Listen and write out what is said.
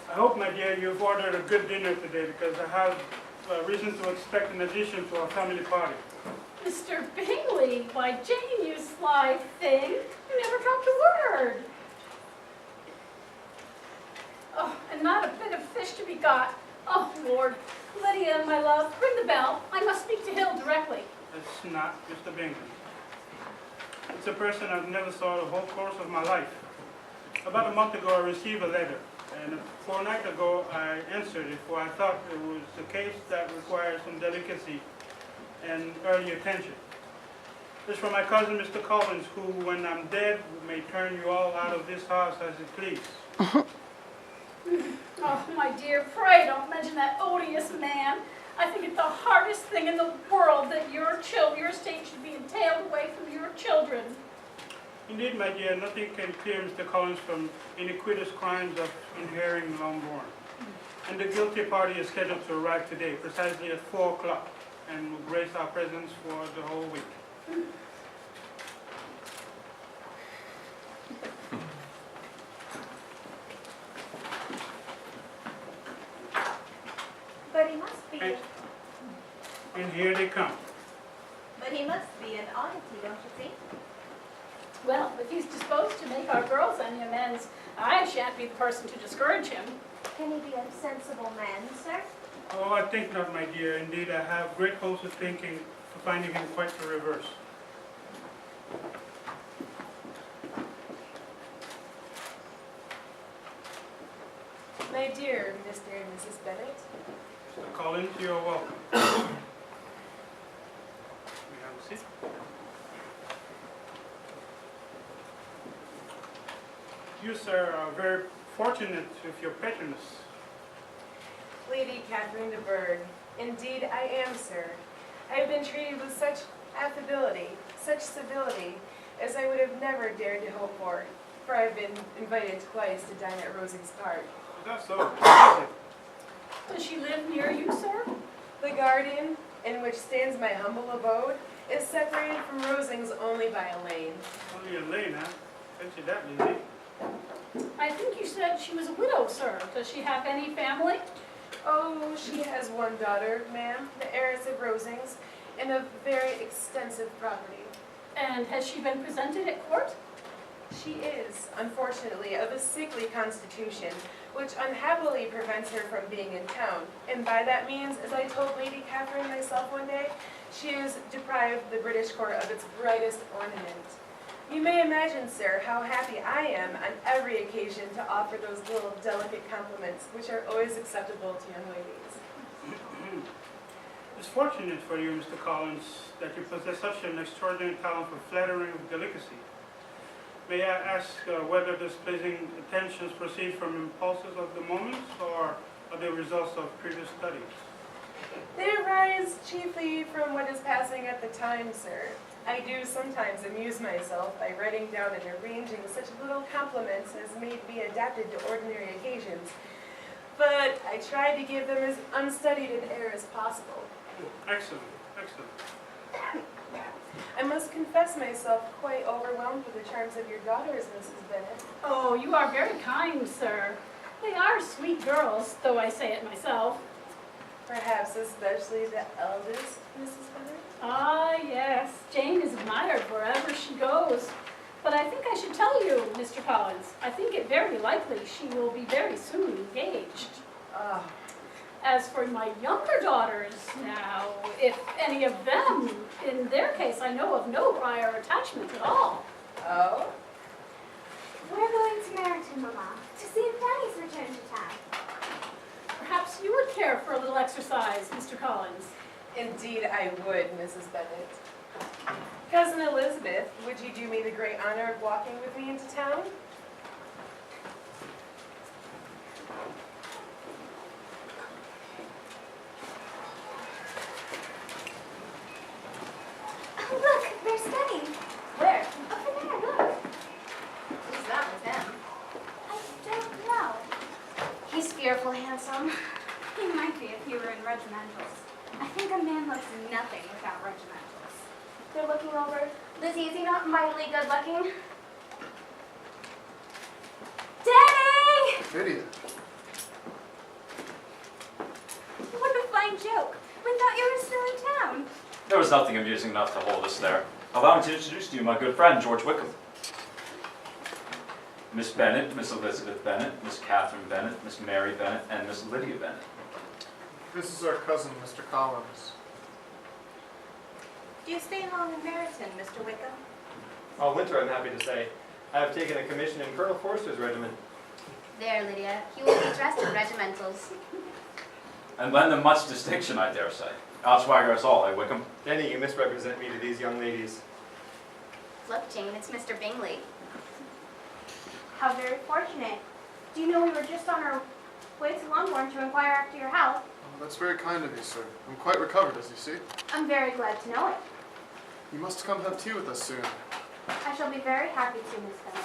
I hope, my dear, you've ordered a good dinner today because I have reason to expect an addition to our family party. Mr. Bingley, why, Jane, you sly thing. You never dropped a word. Oh, and not a bit of fish to be got. Oh, Lord. Lydia, my love, ring the bell. I must speak to Hill directly. It's not Mr. Bingley. It's a person I've never saw the whole course of my life. About a month ago, I received a letter, and a fortnight ago, I answered it, for I thought it was a case that required some delicacy and early attention. It's from my cousin, Mr. Collins, who, when I'm dead, may turn you all out of this house as it please. Oh, my dear, pray don't mention that odious man. I think it's the hardest thing in the world that your estate should be entailed away from your children. Indeed, my dear, nothing can clear Mr. Collins from iniquitous crimes of inheriting Longbourn. And the guilty party is scheduled to arrive today, precisely at 4 o'clock, and will grace our presence for the whole week. But he must be. And here they come. But he must be an oddity, don't you think? Well, if he's disposed to make our girls any amends, I shan't be the person to discourage him. Can he be a sensible man, sir? Oh, I think not, my dear. Indeed, I have great hopes of finding him quite the reverse. My dear Mr. and Mrs. Bennet. Mr. Collins, you are welcome. May I have a seat? You, sir, are very fortunate with your patroness. Lady Catherine de Bourgh. Indeed I am, sir. I have been treated with such affability, such civility, as I would have never dared to hope for I have been invited twice to dine at Rosings Park. Is that so? Does she live near you, sir? The garden, in which stands my humble abode, is separated from Rosings only by a lane. Only a lane, huh? Fancy that, Lizzie. I think you said she was a widow, sir. Does she have any family? Oh, she has one daughter, ma'am, the heiress of Rosings, and a very extensive property. And has she been presented at court? She is, unfortunately, of a sickly constitution, which unhappily prevents her from being in town. And by that means, as I told Lady Catherine myself one day, she is deprived the British court of its brightest ornament. You may imagine, sir, how happy I am on every occasion to offer those little delicate compliments, which are always acceptable to young ladies. It's fortunate for you, Mr. Collins, that you possess such an extraordinary talent for flattering with delicacy. May I ask whether this pleasing attentions proceed from impulses of the moment, or are they results of previous studies? They arise chiefly from what is passing at the time, sir. I do sometimes amuse myself by writing down and arranging such little compliments as may be adapted to ordinary occasions, but I try to give them as unstudied an air as possible. Oh, excellent, excellent. I must confess myself quite overwhelmed with the charms of your daughters, Mrs. Bennet. Oh, you are very kind, sir. They are sweet girls, though I say it myself. Perhaps especially the eldest, Mrs. Bennet? Ah, yes. Jane is admired wherever she goes. But I think I should tell you, Mr. Collins, I think it very likely she will be very soon engaged. Ah. As for my younger daughters, now, if any of them, in their case, I know of no prior attachment at all. Oh? We're going to Meryton, Mamma, to see if Fanny's returned to town. Perhaps you would care for a little exercise, Mr. Collins. Indeed I would, Mrs. Bennet. Cousin Elizabeth, would you do me the great honor of walking with me into town? Look, they're studying. Where? Over there, look. Who's that with him? I don't know. He's fearful handsome. He might be if he were in regimentals. I think a man looks nothing without regimentals. They're looking over. Lizzie, is he not mightily good looking? Danny! Lydia, joke. We thought you were still in town. There was nothing amusing enough to hold us there. Allow me to introduce to you my good friend, George Wickham. Miss Bennet, Miss Elizabeth Bennet, Miss Catherine Bennet, Miss Mary Bennet, and Miss Lydia Bennet. This is our cousin, Mr. Collins. Do you stay long in Meryton, Mr. Wickham? All winter, I'm happy to say. I have taken a commission in Colonel Forster's regiment. There, Lydia. You will be dressed in regimentals. And lend them much distinction, I dare say. Outswagger us all, eh, Wickham? Jenny, you misrepresent me to these young ladies. Look, Jane, it's Mr. Bingley. How very fortunate. Do you know we were just on our way to Longbourn to inquire after your health? Oh, that's very kind of you, sir. I'm quite recovered, as you see. I'm very glad to know it. You must come have tea with us soon. I shall be very happy to, Miss Bennet.